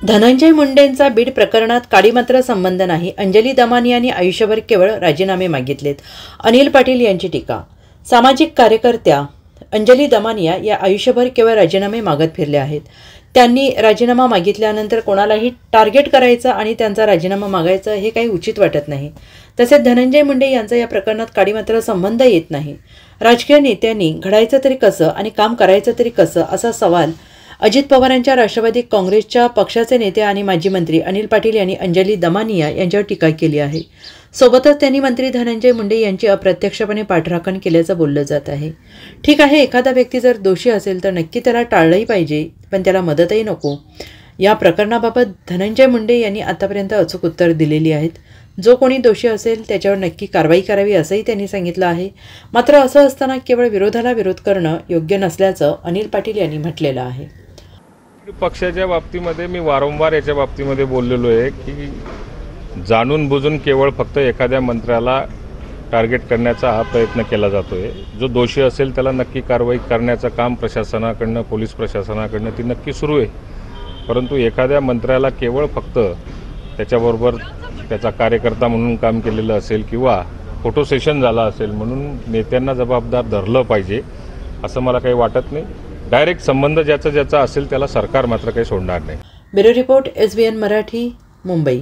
धनंजय मुंडेंचा बीड प्रकरणात काडीमात्र संबंध नाही. अंजली दमानी यांनी आयुष्यभर केवळ राजीनामे मागितलेत. अनिल पाटील यांची टीका. सामाजिक कार्यकर्त्या अंजली दमानिया या आयुष्यभर केवळ राजीनामे मागत फिरल्या आहेत. त्यांनी राजीनामा मागितल्यानंतर कोणालाही टार्गेट करायचं आणि त्यांचा राजीनामा मागायचं हे काही उचित वाटत नाही. तसेच धनंजय मुंडे यांचा या प्रकरणात काडीमात्र संबंध येत नाही. राजकीय नेत्यांनी घडायचं तरी कसं आणि काम करायचं तरी कसं असा सवाल अजित पवारांच्या राष्ट्रवादी काँग्रेसच्या पक्षाचे नेते आणि माजी मंत्री अनिल पाटील यांनी अंजली दमानिया यांच्यावर टीका केली आहे. सोबतच त्यांनी मंत्री धनंजय मुंडे यांची अप्रत्यक्षपणे पाठराखण केल्याचं बोललं जात आहे. ठीक आहे, एखादा व्यक्ती जर दोषी असेल तर नक्की त्याला टाळलंही पाहिजे, पण त्याला मदतही नको. या प्रकरणाबाबत धनंजय मुंडे यांनी आतापर्यंत अचूक उत्तर दिलेली आहेत. जो कोणी दोषी असेल त्याच्यावर नक्की कारवाई करावी असंही त्यांनी सांगितलं आहे. मात्र असं असताना केवळ विरोधाला विरोध करणं योग्य नसल्याचं अनिल पाटील यांनी म्हटलेलं आहे. पक्षाच्या बाबतीमध्ये मी वारंवार याच्या बाबतीमध्ये बोललेलो आहे की जाणून बुजून केवळ फक्त एखाद्या मंत्र्याला टार्गेट करण्याचा हा प्रयत्न केला जातो आहे. जो दोषी असेल त्याला नक्की कारवाई करण्याचं काम प्रशासनाकडनं, पोलीस प्रशासनाकडनं ती नक्की सुरू आहे. परंतु एखाद्या मंत्र्याला केवळ फक्त त्याच्याबरोबर त्याचा कार्यकर्ता म्हणून काम केलेलं असेल किंवा फोटो सेशन झाला असेल म्हणून नेत्यांना जबाबदार धरलं पाहिजे असं मला काही वाटत नाही. डायरेक्ट संबंध ज्याचा असेल त्याला सरकार मात्र काही सोडणार नाही. Bureau report SBN Marathi, Mumbai.